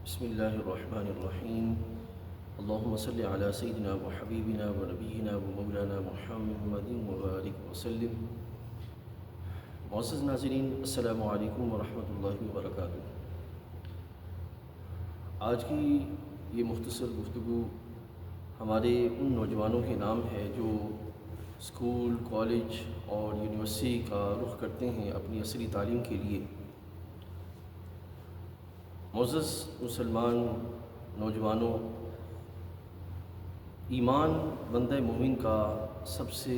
بسم اللہ الرحمن الرحیم اللہم صلی علی سیدنا و حبیبنا و نبینا و مولانا محمد مبارک وسلم۔ معزز ناظرین، السلام علیکم ورحمۃ اللہ وبرکاتہ۔ آج کی یہ مختصر گفتگو ہمارے ان نوجوانوں کے نام ہے جو اسکول، کالج اور یونیورسٹی کا رخ کرتے ہیں اپنی عصری تعلیم کے لیے۔ معزز مسلمان نوجوانوں، ایمان بندہ مومن کا سب سے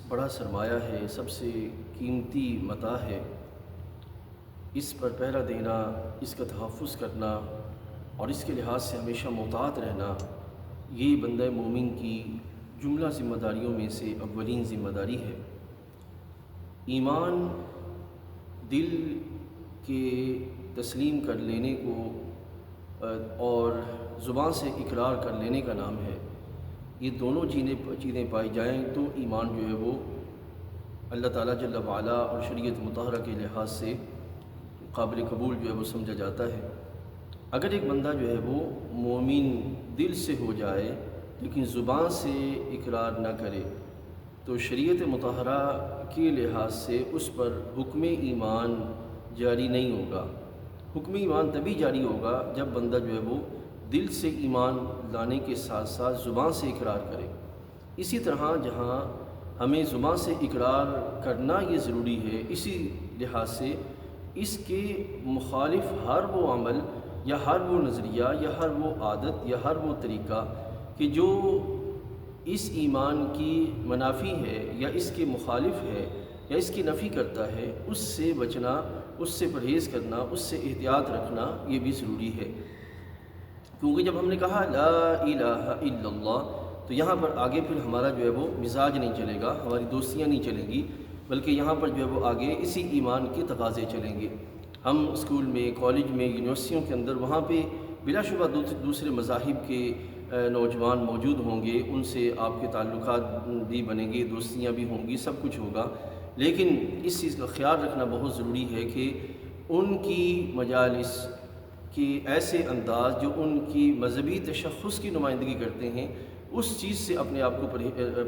بڑا سرمایہ ہے، سب سے قیمتی متاع ہے۔ اس پر پہرا دینا، اس کا تحفظ کرنا اور اس کے لحاظ سے ہمیشہ محتاط رہنا، یہ بندہ مومن کی جملہ ذمہ داریوں میں سے اولین ذمہ داری ہے۔ ایمان دل کے تسلیم کر لینے کو اور زبان سے اقرار کر لینے کا نام ہے۔ یہ دونوں چیزیں پائی جائیں تو ایمان جو ہے وہ اللہ تعالیٰ جل وعلا اور شریعت مطہرہ کے لحاظ سے قابل قبول جو ہے وہ سمجھا جاتا ہے۔ اگر ایک بندہ جو ہے وہ مومن دل سے ہو جائے لیکن زبان سے اقرار نہ کرے تو شریعت مطہرہ کے لحاظ سے اس پر حکم ایمان جاری نہیں ہوگا۔ حکم ایمان تبھی جاری ہوگا جب بندہ جو ہے وہ دل سے ایمان لانے کے ساتھ ساتھ زبان سے اقرار کرے۔ اسی طرح جہاں ہمیں زبان سے اقرار کرنا یہ ضروری ہے، اسی لحاظ سے اس کے مخالف ہر وہ عمل یا ہر وہ نظریہ یا ہر وہ عادت یا ہر وہ طریقہ کہ جو اس ایمان کی منافی ہے یا اس کے مخالف ہے یا اس کی نفی کرتا ہے، اس سے بچنا، اس سے پرہیز کرنا، اس سے احتیاط رکھنا یہ بھی ضروری ہے۔ کیونکہ جب ہم نے کہا لا الہ الا اللہ تو یہاں پر آگے پھر ہمارا جو ہے وہ مزاج نہیں چلے گا، ہماری دوستیاں نہیں چلیں گی، بلکہ یہاں پر جو ہے وہ آگے اسی ایمان کے تقاضے چلیں گے۔ ہم اسکول میں، کالج میں، یونیورسٹیوں کے اندر وہاں پہ بلا شبہ دوسرے مذاہب کے نوجوان موجود ہوں گے، ان سے آپ کے تعلقات بھی بنیں گے، دوستیاں بھی ہوں گی، سب کچھ ہوگا، لیکن اس چیز کا خیال رکھنا بہت ضروری ہے کہ ان کی مجالس کے ایسے انداز جو ان کی مذہبی تشخص کی نمائندگی کرتے ہیں، اس چیز سے اپنے آپ کو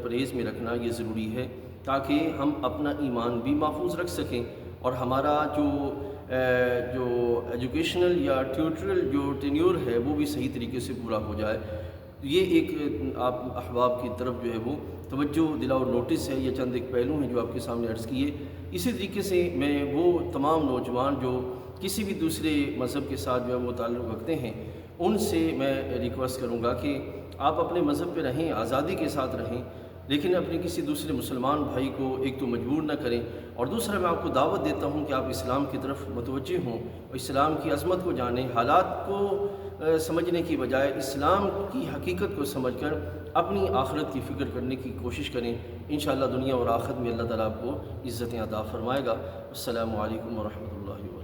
پرہیز میں رکھنا یہ ضروری ہے تاکہ ہم اپنا ایمان بھی محفوظ رکھ سکیں اور ہمارا جو ایجوکیشنل یا ٹیوٹرل جو ٹینیور ہے وہ بھی صحیح طریقے سے پورا ہو جائے۔ یہ ایک آپ احباب کی طرف جو ہے وہ توجہ دلا اور نوٹس ہے، یہ چند ایک پہلو ہیں جو آپ کے سامنے عرض کیے۔ اسی طریقے سے میں وہ تمام نوجوان جو کسی بھی دوسرے مذہب کے ساتھ جو ہے وہ تعلق رکھتے ہیں، ان سے میں ریکویسٹ کروں گا کہ آپ اپنے مذہب پہ رہیں، آزادی کے ساتھ رہیں، لیکن اپنے کسی دوسرے مسلمان بھائی کو ایک تو مجبور نہ کریں، اور دوسرا میں آپ کو دعوت دیتا ہوں کہ آپ اسلام کی طرف متوجہ ہوں اور اسلام کی عظمت کو جانیں، حالات کو سمجھنے کی بجائے اسلام کی حقیقت کو سمجھ کر اپنی آخرت کی فکر کرنے کی کوشش کریں۔ انشاءاللہ دنیا اور آخرت میں اللہ تعالیٰ آپ کو عزتیں عطا فرمائے گا۔ السلام علیکم ورحمۃ اللہ وبرکاتہ۔